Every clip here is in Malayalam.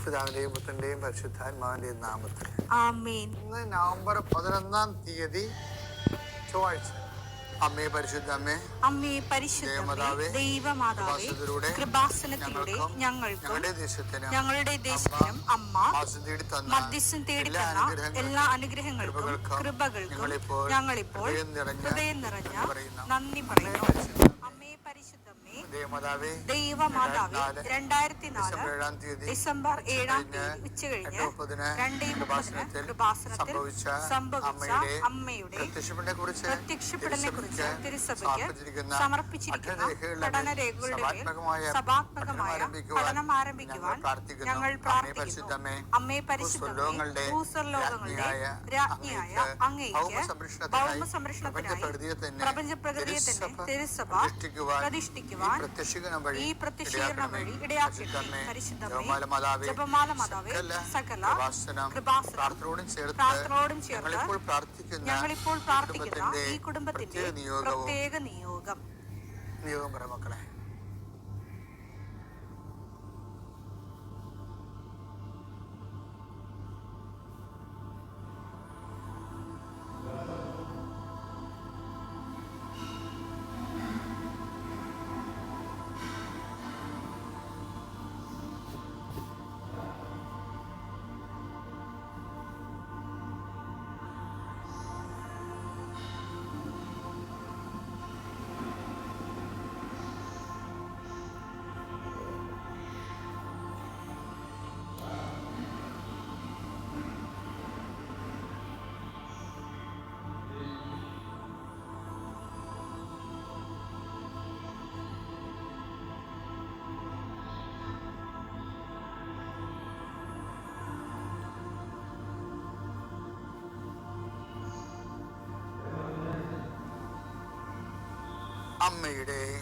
പിതാവിന്റെയും പുത്രന്റെയും പരിശുദ്ധാത്മാവിന്റെയും നാമത്തിൽ ആമേൻ. ഇന്ന് നവംബർ 11 ചൊവ്വാഴ്ച. അമ്മേ പരിശുദ്ധ അമ്മേ, അമ്മേ പരിശുദ്ധമേ, ദൈവമാതാവേ, കൃപാസനത്തിലൂടെ ഞങ്ങൾക്കും ഞങ്ങളുടെ ദേശത്തിനും അമ്മ മധ്യസ്ഥം തേടി തന്ന എല്ലാ അനുഗ്രഹങ്ങൾക്കും കൃപകൾക്കും ഞങ്ങളിപ്പോൾ ഹൃദയം നിറഞ്ഞ നന്ദി പറയുന്നു. അമ്മേ പരിശുദ്ധമേ, ദൈവമാതാവേ, 2004 ഡിസംബർ 7 ഉച്ചകഴിഞ്ഞ് 2:30 കൃപാസനത്തിൽ സംഭവിച്ച അമ്മയുടെ പ്രത്യക്ഷപ്പെടലിനെ കുറിച്ച് തിരുസഭയ്ക്ക് സമർപ്പിച്ചിരിക്കുന്ന പഠനരേഖകളുടെ മേൽ സഭാത്മകമായ പഠനം ആരംഭിക്കുവാൻ ഞങ്ങൾ പ്രാർത്ഥിക്കുന്നു. അമ്മേ പരിശുദ്ധമേ, ഭൂസ്വർലോകങ്ങളുടെ രാജ്ഞിയായ അങ്ങേയ്ക്ക് ഭൗമ സംരക്ഷണത്തിനായി പ്രപഞ്ചപ്രകൃതിയെ തന്നെ തിരുസഭ പ്രതിഷ്ഠിക്കുവാൻ ഈ പ്രത്യക്ഷീകരണം വഴി ഇടയാക്കട്ടെ. പരിശുദ്ധമേ, ജപമാല മാതാവേ, സകല കൃപാസനം പ്രാർത്ഥനയോടും ചേർത്ത് ഞങ്ങളിപ്പോൾ പ്രാർത്ഥിക്കുന്ന ഈ കുടുംബത്തിന്റെ പ്രത്യേക നിയോഗം മക്കളെ.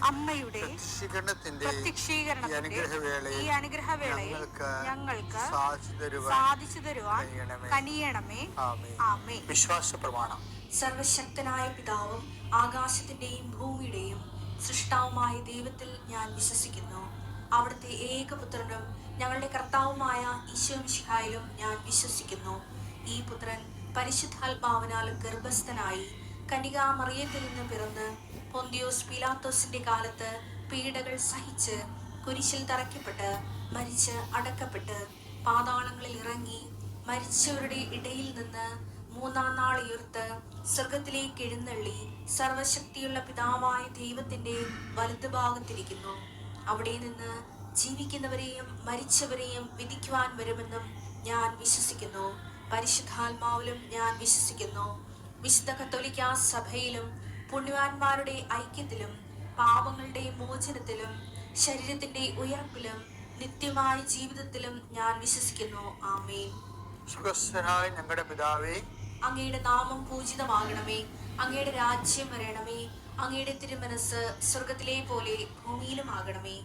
അമ്മയുടെ പ്രത്യക്ഷീകരണത്തിന്റെ ഈ അനുഗ്രഹവേളയിൽ ഞങ്ങൾക്ക് സാധിച്ചു തരുവാൻ കനിയണമേ. ആമേൻ. വിശ്വാസ പ്രമാണം. സർവശക്തനായ പിതാവും ആകാശത്തിന്റെയും ഭൂമിയുടെയും സൃഷ്ടാവുമായ ദൈവത്തിൽ ഞാൻ വിശ്വസിക്കുന്നു. അവിടുത്തെ ഏകപുത്രനും ഞങ്ങളുടെ കർത്താവുമായ ഈശോമിശിഹായിലും ഞാൻ വിശ്വസിക്കുന്നു. ഈ പുത്രൻ പരിശുദ്ധാത്മാവിനാൽ ഗർഭസ്ഥനായി കന്യകാമറിയത്തിൽ നിന്ന് പിറന്ന് പൊന്തിയോസ് പീലാത്തോസിന്റെ കാലത്ത് പീഡകൾ സഹിച്ച് കുരിശിൽ തറയ്ക്കപ്പെട്ട് മരിച്ച് അടക്കപ്പെട്ട് പാതാളങ്ങളിൽ ഇറങ്ങി മരിച്ചവരുടെ ഇടയിൽ നിന്ന് 3-ാം നാൾ ഉയർത്ത് സ്വർഗത്തിലേക്ക് എഴുന്നള്ളി സർവശക്തിയുള്ള പിതാവായ ദൈവത്തിന്റെ വലതുഭാഗത്തിരിക്കുന്നു. അവിടെ നിന്ന് ജീവിക്കുന്നവരെയും മരിച്ചവരെയും വിധിക്കുവാൻ വരുമെന്നും ഞാൻ വിശ്വസിക്കുന്നു. പരിശുദ്ധാത്മാവിലും ഞാൻ വിശ്വസിക്കുന്നു. വിശുദ്ധ കത്തോലിക്കാ സഭയിലും പുണ്യവാന്മാരുടെ ഐക്യത്തിലും പാപങ്ങളുടെ മോചനത്തിലും ശരീരത്തിന്റെ ഉയർപ്പിലും നിത്യമായ ജീവിതത്തിലും ഞാൻ വിശ്വസിക്കുന്നു. ആമേൻ. സുഖസ്ഥനായ ഞങ്ങളുടെ പിതാവേ, അങ്ങയുടെ നാമം പൂജിതമാകണമേ. അങ്ങയുടെ രാജ്യം വരണമേ. അങ്ങയുടെ തിരുമനസ് സ്വർഗത്തിലെ പോലെ ഭൂമിയിലും ആകണമേ.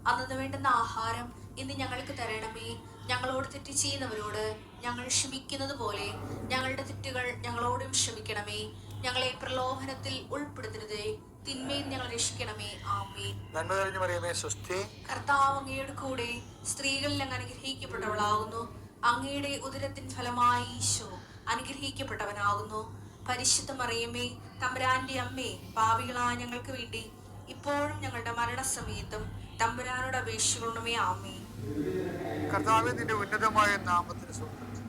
അന്നു വേണ്ടുന്ന ആഹാരം ഇന്ന് ഞങ്ങൾക്ക് തരണമേ. ഞങ്ങളോട് തെറ്റ് ചെയ്യുന്നവരോട് ഞങ്ങൾ ക്ഷമിക്കുന്നത് പോലെ ഞങ്ങളുടെ തെറ്റുകൾ ഞങ്ങളോടും ക്ഷമിക്കണമേ. ഞങ്ങളെ പ്രലോഭനത്തിൽ ഉൾപ്പെടുത്തരുതേ, തിന്മയിൽ ഞങ്ങൾ രക്ഷിക്കണമേ. ആമേൻ. നന്മ നിറഞ്ഞ മറിയമേ, സ്വസ്തി. കർത്താവ് അങ്ങയുടെ കൂടെ സ്ത്രീകളിൽ അങ്ങ് അനുഗ്രഹിക്കപ്പെട്ടവളാകുന്നു. അങ്ങയുടെ ഉദരത്തിൻ ഫലമായി ഈശോ അനുഗ്രഹിക്കപ്പെട്ടവനാകുന്നു. പരിശുദ്ധ മറിയമേ, തമ്പുരാന്റെ അമ്മേ, പാപികളായ ഞങ്ങൾക്ക് വേണ്ടി ഇപ്പോഴും ഞങ്ങളുടെ മരണസമയത്തും തമ്പുരാനോട് അപേക്ഷിക്കണമേ. ആമേൻ. കർത്താവേ, നിന്റെ ഉന്നതമായ നാമത്തിന് സ്തോത്രം.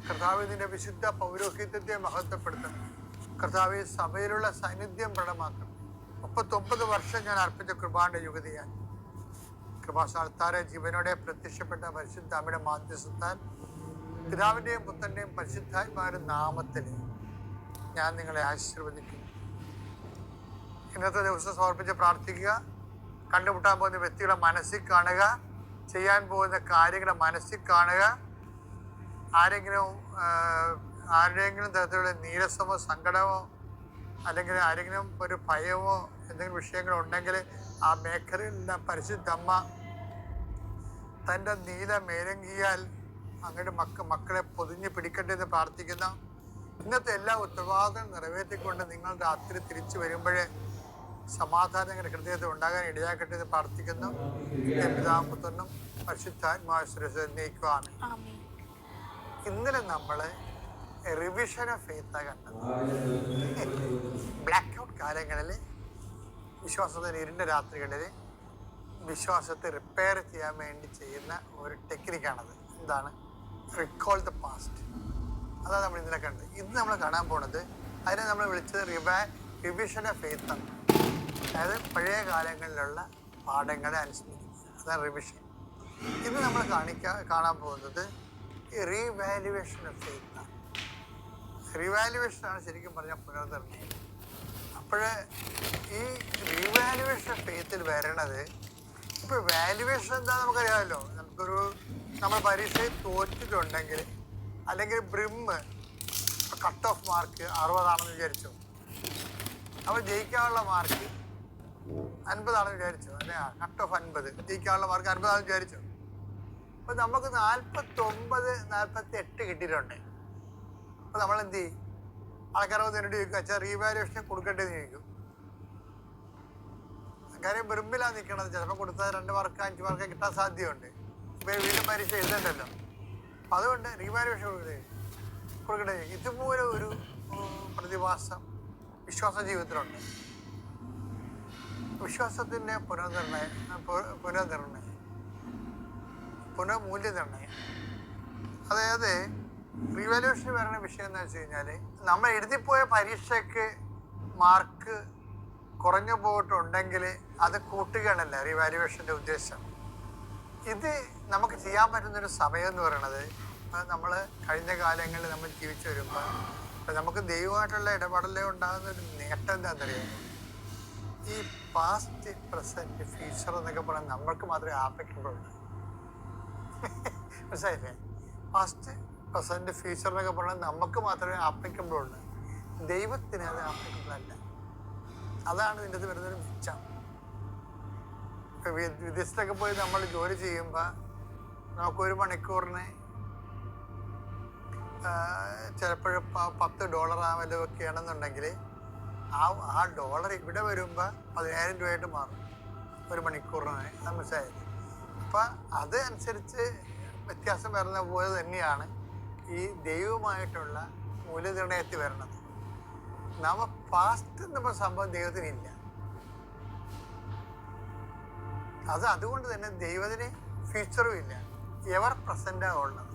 കർത്താവേ, നിന്റെ വിശുദ്ധ പൗരോഹിത്യത്തെ മഹത്വപ്പെടുത്തണം. കർത്താവെ, സഭയിലുള്ള സാന്നിധ്യം പ്രകടമാക്കണം. 39 വർഷം ഞാൻ അർപ്പിച്ച കൃപാന്റെ യുഗതിയാൽ കൃപാസ്ഥാനത്താരെ ജീവനോടെ പ്രത്യക്ഷപ്പെട്ട പരിശുദ്ധ അമ്മയുടെ മാധ്യസ്ഥത്താൽ പിതാവിന്റെയും പുത്രന്റെയും പരിശുദ്ധാത്മാവിന്റെ നാമത്തിൽ ഞാൻ നിങ്ങളെ ആശീർവദിക്കുന്നു. ഇന്നത്തെ ദിവസം സമർപ്പിച്ച് പ്രാർത്ഥിക്കുക. കണ്ടുമുട്ടാൻ പോകുന്ന വ്യക്തികളെ മനസ്സിൽ കാണുക. ചെയ്യാൻ പോകുന്ന കാര്യങ്ങളെ മനസ്സിൽ കാണുക. ആരുടെയെങ്കിലും തരത്തിലുള്ള നീരസമോ സങ്കടമോ അല്ലെങ്കിൽ ആരെങ്കിലും ഒരു ഭയമോ എന്തെങ്കിലും വിഷയങ്ങളുണ്ടെങ്കിൽ ആ മേഖലയിലെല്ലാം പരിശുദ്ധമ്മ തൻ്റെ നീല മേലങ്കിയാൽ അങ്ങയുടെ മക്കളെ പൊതിഞ്ഞ് പിടിക്കട്ടെ എന്ന് പ്രാർത്ഥിക്കുന്ന ഇന്നത്തെ എല്ലാ ഉത്തരവാദിത്തം നിറവേറ്റിക്കൊണ്ട് നിങ്ങൾ രാത്രി തിരിച്ചു വരുമ്പോഴേ സമാധാനങ്ങളുടെ ഹൃദയത്തിൽ ഉണ്ടാകാൻ ഇടയാക്കട്ടെ എന്ന് പ്രാർത്ഥിക്കുന്നു. പിതാപുത്രനും പരിശുദ്ധാത്മാശ്രയിക്കുവാണ്. ഇന്നലെ നമ്മള് റിവിഷൻ ഓഫ് ഫെയ്ത്ത് കണ്ടത്. ബ്ലാക്ക് ഔട്ട് കാലങ്ങളിൽ വിശ്വാസത്തിന് ഇരുണ്ട രാത്രികളിൽ വിശ്വാസത്തെ റിപ്പയർ ചെയ്യാൻ വേണ്ടി ചെയ്യുന്ന ഒരു ടെക്നിക്കാണത്. എന്താണ്? Recall the past. അതാണ് നമ്മൾ ഇന്നലെ കണ്ടത്. ഇന്ന് നമ്മൾ കാണാൻ പോണത് അതിനെ നമ്മൾ വിളിച്ചത് റിവിഷൻ ഓഫ് ഫെയ്ത്ത് ആണ്. അതായത് പഴയ കാലങ്ങളിലുള്ള പാഠങ്ങളെ അനുസ്മരിക്കുക, അതാണ് റിവിഷൻ. ഇന്ന് നമ്മൾ കാണാൻ പോകുന്നത് റീവാലുവേഷൻ ഓഫ് ഫെയ്ത്ത് ആണ്. റിവാലുവേഷനാണ് ശരിക്കും പറഞ്ഞാൽ പുനർനിർണ്ണയം. അപ്പോൾ ഈ റീവാലുവേഷൻ ഓഫ് ഫെയ്ത്തിൽ വരണത്, ഇപ്പോൾ വാല്യുവേഷൻ എന്താണെന്ന് നമുക്കറിയാമല്ലോ. നമ്മൾ പരീക്ഷയിൽ തോറ്റിട്ടുണ്ടെങ്കിൽ, അല്ലെങ്കിൽ ബ്രിമ്മ് കട്ട് ഓഫ് മാർക്ക് 60 വിചാരിച്ചു, അപ്പോൾ ജയിക്കാനുള്ള മാർക്ക് 50 വിചാരിച്ചു, അല്ലേ? കട്ട് ഓഫ് 50, ജയിക്കാനുള്ള മാർക്ക് 50 വിചാരിച്ചു. അപ്പോൾ നമുക്ക് 49, 48 കിട്ടിയിട്ടുണ്ട്. അപ്പോൾ നമ്മൾ എന്ത് ചെയ്യും? ആൾക്കാരെ നേരിട്ട് ചോദിക്കുക, വെച്ചാൽ റീവാലുവേഷൻ കൊടുക്കേണ്ടതെന്ന് ചോദിക്കും. കാര്യം ബ്രിമ്മിലാണ് നിൽക്കണത്. ചിലപ്പോൾ കൊടുത്താൽ 2 മാർക്ക് 5 മാർക്ക് കിട്ടാൻ സാധ്യതയുണ്ട്. ഇപ്പോൾ വീണ്ടും പരീക്ഷ എഴുതണ്ടല്ലോ. അപ്പം അതുകൊണ്ട് റീവാലുവേഷൻ കൊടുക്കണ്ടേ. ഇതുപോലെ ഒരു പ്രതിഭാസം വിശ്വാസ ജീവിതത്തിലുണ്ട്. വിശ്വാസത്തിൻ്റെ പുനർമൂല്യനിർണ്ണയം. അതായത് റീവാലുവേഷൻ വരുന്ന വിഷയം എന്ന് വെച്ച് കഴിഞ്ഞാൽ, നമ്മൾ എഴുതിപ്പോയ പരീക്ഷയ്ക്ക് മാർക്ക് കുറഞ്ഞു പോയിട്ടുണ്ടെങ്കിൽ അത് കൂട്ടുകയാണല്ല റീവാലുവേഷൻ്റെ ഉദ്ദേശം. ഇത് നമുക്ക് ചെയ്യാൻ പറ്റുന്നൊരു സമയം എന്ന് പറയുന്നത്, നമ്മൾ കഴിഞ്ഞ കാലങ്ങളിൽ നമ്മൾ ജീവിച്ചു വരുമ്പോൾ നമുക്ക് ദൈവമായിട്ടുള്ള ഇടപെടലിൽ ഉണ്ടാകുന്ന ഒരു നേട്ടം എന്താണെന്നറിയാം? ഈ പാസ്റ്റ്, പ്രസൻറ്റ്, ഫ്യൂച്ചർ എന്നൊക്കെ പറഞ്ഞാൽ നമ്മൾക്ക് മാത്രമേ ആപ്ലിക്കബിൾ ഉള്ളൂ. മനസ്സിലായില്ലേ? പാസ്റ്റ്, പ്രസൻറ്റ്, ഫ്യൂച്ചർ എന്നൊക്കെ പറഞ്ഞാൽ നമുക്ക് മാത്രമേ ആപ്ലിക്കബിൾ ഉള്ളൂ. ദൈവത്തിന് അത് ആപ്ലിക്കബിൾ അല്ല. അതാണ് ഇതിൻ്റെ അത് വരുന്നൊരു മിച്ചം. ഇപ്പം വിദേശത്തൊക്കെ പോയി നമ്മൾ ജോലി ചെയ്യുമ്പോൾ നമുക്കൊരു മണിക്കൂറിന് ചിലപ്പോഴും $10 വല്ലതൊക്കെ ആണെന്നുണ്ടെങ്കിൽ ആ ഡോളർ ഇവിടെ വരുമ്പോൾ 10,000 രൂപയായിട്ട് മാറും ഒരു മണിക്കൂറിന്. അത് മനസ്സിലായത്? അപ്പം അത് അനുസരിച്ച് വ്യത്യാസം വരുന്ന പോലെ തന്നെയാണ് ഈ ദൈവമായിട്ടുള്ള മൂല്യനിർണ്ണയത്തിൽ വരുന്നത്. പാസ്റ്റ് എന്ന സംഭവം ദൈവത്തിനില്ല. അതുകൊണ്ട് തന്നെ ദൈവത്തിന് ഫ്യൂച്ചറും ഇല്ല. എവർ പ്രസൻറ്റാണ് ഉള്ളത്.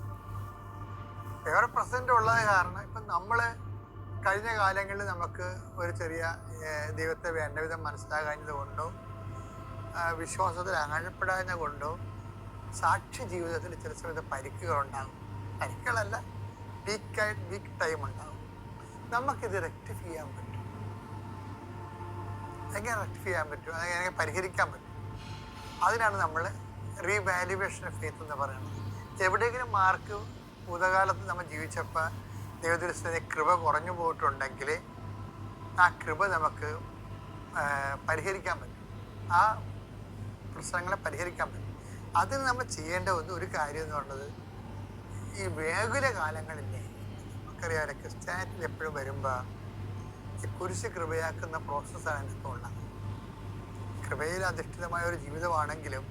എവർ പ്രസൻറ്റ് ഉള്ളത് കാരണം ഇപ്പം നമ്മൾ കഴിഞ്ഞ കാലങ്ങളിൽ നമുക്ക് ഒരു ചെറിയ ദൈവത്തെ വേണ്ട വിധം മനസ്സിലാകാഞ്ഞത് കൊണ്ടോ വിശ്വാസത്തിൽ അകഴപ്പെടാഞ്ഞ കൊണ്ടോ സാക്ഷി ജീവിതത്തിൽ ചില സമയത്ത് പരിക്കുകളുണ്ടാകും. പരിക്കുകളല്ല, വീക്ക് ടൈം ഉണ്ടാകും. നമുക്കിത് റെക്ടിഫൈ ചെയ്യാൻ പറ്റും. എങ്ങനെ റെക്ടിഫൈ ചെയ്യാൻ പറ്റും? അതെങ്ങനെ പരിഹരിക്കാൻ പറ്റും? അതിനാണ് നമ്മൾ റീവാലുവേഷൻ ഓഫ് ഫെയ്ത്ത് എന്ന് പറയുന്നത്. എവിടെയെങ്കിലും മാർക്ക് ഭൂതകാലത്ത് നമ്മൾ ജീവിച്ചപ്പോൾ ദൈവദൃഷ്ടിയുടെ കൃപ കുറഞ്ഞു പോയിട്ടുണ്ടെങ്കിൽ ആ കൃപ നമുക്ക് പരിഹരിക്കാൻ പറ്റും. ആ പ്രശ്നങ്ങളെ പരിഹരിക്കാൻ പറ്റും. അതിന് നമ്മൾ ചെയ്യേണ്ട ഒരു കാര്യം എന്ന് പറയുന്നത്, ഈ വേഗുല കാലങ്ങളില്ലേ, നമുക്കറിയാമല്ലോ ക്രിസ്ത്യാനിറ്റിയിൽ എപ്പോഴും വരുമ്പോൾ ഈ കുരിശ് കൃപയാക്കുന്ന പ്രോസസ്സാണ് എനിക്ക് ഉള്ളത്. കൃപയിൽ അധിഷ്ഠിതമായ ഒരു ജീവിതമാണെങ്കിലും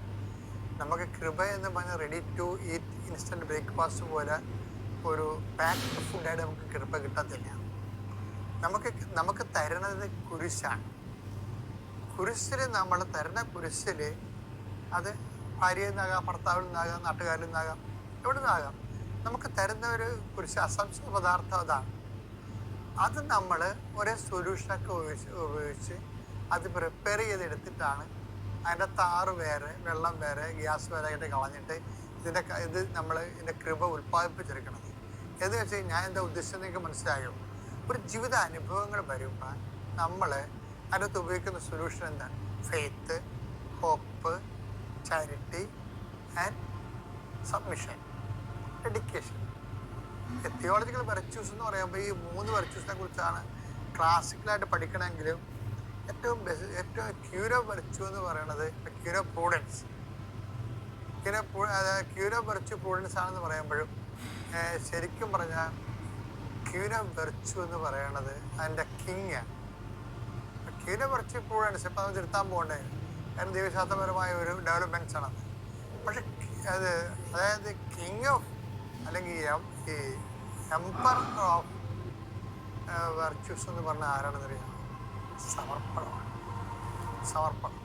നമുക്ക് കൃപ എന്ന് പറഞ്ഞാൽ ready to eat instant breakfast പോലെ ഒരു പാക്ഡ് ഫുഡായിട്ട് നമുക്ക് കൃപ കിട്ടത്തില്ല. നമുക്ക് തരുന്നത് കുരിശാണ്. കുരിശിൽ നമ്മൾ തരുന്ന കുരിശിൽ അത് ഭാര്യയിൽ നിന്നാകാം, ഭർത്താവിൽ നിന്നാകാം, നാട്ടുകാരിൽ നിന്നാകാം, എവിടെ നിന്നാകാം. നമുക്ക് തരുന്ന ഒരു കുരിശ് അസംസ്കൃത പദാർത്ഥം അതാണ്. അത് നമ്മൾ ഒരേ സൊല്യൂഷനൊക്കെ ഉപയോഗിച്ച് അത് പ്രിപ്പയർ ചെയ്തെടുത്തിട്ടാണ് അതിൻ്റെ താറ് വേറെ, വെള്ളം വേറെ, ഗ്യാസ് വേറെ ആയിട്ട് കളഞ്ഞിട്ട് ഇത് നമ്മൾ ഇതിൻ്റെ കൃപ ഉൽപ്പാദിപ്പിച്ചെടുക്കണത്. എന്ന് വെച്ച് കഴിഞ്ഞാൽ ഞാൻ എന്താ ഉദ്ദേശിച്ചത് നിങ്ങൾക്ക് മനസ്സിലായോ? ഒരു ജീവിത അനുഭവങ്ങൾ വരുമ്പോൾ നമ്മൾ അതിനകത്ത് ഉപയോഗിക്കുന്ന സൊല്യൂഷൻ എന്താണ്? Faith, hope, charity and submission, dedication. Theological virtues എന്ന് പറയുമ്പോൾ ഈ 3 വെർച്യൂസിനെ കുറിച്ചാണ് ക്ലാസിക്കലായിട്ട് പഠിക്കണമെങ്കിലും ഏറ്റവും ക്യൂരോ വെർച്യൂ എന്ന് പറയുന്നത് ക്യൂരോ പ്രൂഡൻസ്. ക്യൂരോ വെർച്യൂ പ്രൂഡൻസ് ആണെന്ന് പറയുമ്പോഴും ശരിക്കും പറഞ്ഞാൽ ക്യൂരോ വെർച്യൂ എന്ന് പറയുന്നത് അതിൻ്റെ കിങ്ങാണ്. ഇതിനെ കുറച്ച് ഇപ്പോഴാണ് ഇപ്പം അത് തിരുത്താൻ പോകണ്ടേ, കാരണം ദൈവശാസ്ത്രപരമായ ഒരു ഡെവലപ്മെൻറ്റ്സ് ആണത്. പക്ഷെ അത് അതായത് കിങ് ഓഫ് അല്ലെങ്കിൽ ഈ എംപറർ ഓഫ് വെർച്യൂസ് എന്ന് പറഞ്ഞാൽ ആരാണെന്നറിയാം? സമർപ്പണമാണ്. സമർപ്പണം.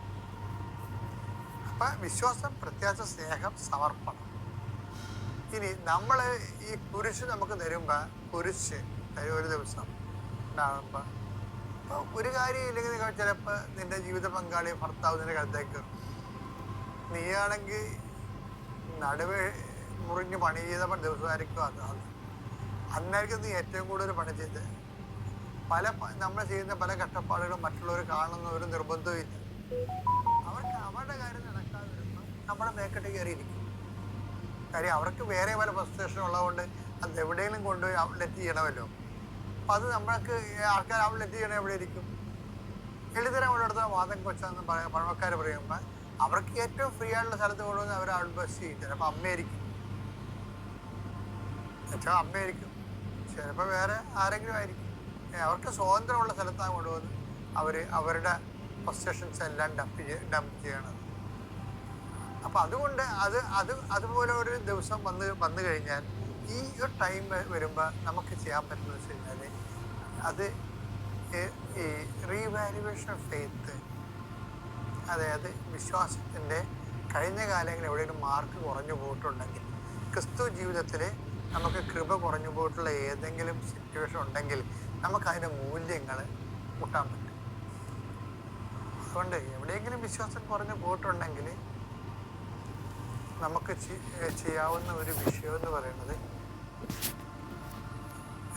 അപ്പം വിശ്വാസം, പ്രത്യാശ, സ്നേഹം, സമർപ്പണം. ഇനി നമ്മൾ ഈ കുരിശ് നമുക്ക് തരുമ്പോൾ, കുരിശ് ഒരു ദിവസം ഉണ്ടാകുമ്പോൾ ഇപ്പോൾ ഒരു കാര്യം ഇല്ലെങ്കിൽ നിങ്ങൾ ചിലപ്പോൾ നിൻ്റെ ജീവിത പങ്കാളി ഭർത്താവ് നിൻ്റെ കഴുത്തേക്ക് കയറും. നീയാണെങ്കിൽ നടുവ് മുറിഞ്ഞ് പണി ചെയ്ത ദിവസമായിരിക്കും അത്. അന്നായിരിക്കും നീ ഏറ്റവും കൂടുതൽ പണി ചെയ്ത്. നമ്മൾ ചെയ്യുന്ന പല കഷ്ടപ്പാടുകളും മറ്റുള്ളവർ കാണുന്ന ഒരു നിർബന്ധവും ഇല്ല. അവർക്ക് അവരുടെ കാര്യം നടക്കാതെ വരുമ്പോൾ നമ്മുടെ മേക്കെട്ട് കയറിയിരിക്കും. കാര്യം അവർക്ക് വേറെ പല ഫ്രസ്ട്രേഷൻ ഉള്ളതുകൊണ്ട് അത് എവിടെയെങ്കിലും കൊണ്ടുപോയി ഔട്ട്ലെറ്റ് ചെയ്യണമല്ലോ. അപ്പം അത് നമ്മൾക്ക് ആൾക്കാർ ഔട്ട്ലെറ്റ് ചെയ്യണത് എവിടെ ഇരിക്കും? എഴുതരമുള്ളിടത്ത് വാദം കൊച്ചാന്ന് പഴമക്കാർ പറയുമ്പോൾ അവർക്ക് ഏറ്റവും ഫ്രീ ആയിട്ടുള്ള സ്ഥലത്ത് കൊണ്ടുവന്ന് അവർ ഔട്ട് ബസ് ചെയ്യും. ചിലപ്പോൾ അമ്മയായിരിക്കും, അമ്മയായിരിക്കും, ചിലപ്പോൾ വേറെ ആരെങ്കിലും ആയിരിക്കും. അവർക്ക് സ്വാതന്ത്ര്യമുള്ള സ്ഥലത്താണ് കൊണ്ടുവന്ന് അവരുടെ പൊസഷൻസ് എല്ലാം ഡംപ് ചെയ്യണത്. അപ്പം അതുകൊണ്ട് അതുപോലെ ഒരു ദിവസം വന്നു കഴിഞ്ഞാൽ ഈ ഒരു ടൈം വരുമ്പോൾ നമുക്ക് ചെയ്യാൻ പറ്റുന്നത് വെച്ച് കഴിഞ്ഞാൽ അത് ഈ റീവാലുവേഷൻ ഓഫ് ഫെയ്ത്ത്, അതായത് വിശ്വാസത്തിൻ്റെ കഴിഞ്ഞ കാലങ്ങളിൽ എവിടെയെങ്കിലും മാർക്ക് കുറഞ്ഞു പോയിട്ടുണ്ടെങ്കിൽ, ക്രിസ്തു ജീവിതത്തിൽ നമുക്ക് കൃപ കുറഞ്ഞു പോയിട്ടുള്ള ഏതെങ്കിലും സിറ്റുവേഷൻ ഉണ്ടെങ്കിൽ നമുക്കതിൻ്റെ മൂല്യങ്ങൾ കൂട്ടാൻ പറ്റും. അതുകൊണ്ട് എവിടെയെങ്കിലും വിശ്വാസം കുറഞ്ഞു പോയിട്ടുണ്ടെങ്കിൽ നമുക്ക് ചെയ്യാവുന്ന ഒരു വിഷയം എന്ന് പറയുന്നത്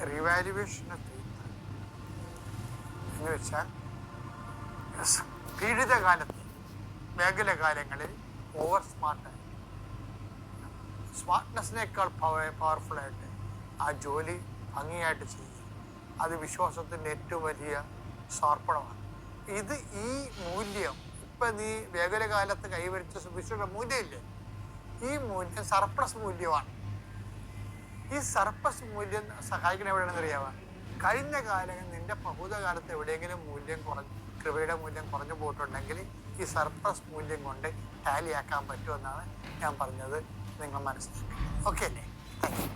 റിവാലുവേഷൻ ഓഫ് ഫെയ്ത്ത് എന്ന് വെച്ചാൽ പീഡിതകാലത്ത് മേഖലകാലങ്ങളിൽ ഓവർ സ്മാർട്ടായി, സ്മാർട്ട്നെസ്സിനേക്കാൾ പവർഫുള്ളായിട്ട് ആ ജോലി ഭംഗിയായിട്ട് ചെയ്യുക, അത് വിശ്വാസത്തിൻ്റെ ഏറ്റവും വലിയ സമർപ്പണമാണ്. ഈ മൂല്യം ഇപ്പം നീ മേഖലകാലത്ത് കൈവരിച്ച സുഭിക്ഷയുടെ മൂല്യമില്ലേ, ഈ മൂല്യം സർപ്ലസ് മൂല്യമാണ്. ഈ സർപ്ലസ് മൂല്യം സഹായിക്കുന്ന എവിടെയാണെന്ന് അറിയാമോ? കഴിഞ്ഞ കാലങ്ങളിൽ നിൻ്റെ ഭൂതകാലത്ത് എവിടെയെങ്കിലും കൃപയുടെ മൂല്യം കുറഞ്ഞു പോയിട്ടുണ്ടെങ്കിൽ ഈ സർപ്ലസ് മൂല്യം കൊണ്ട് ടാലിയാക്കാൻ പറ്റുമെന്നാണ് ഞാൻ പറഞ്ഞത്. നിങ്ങൾ മനസ്സിലാക്കി. ഓക്കെ അല്ലേ? Thank you.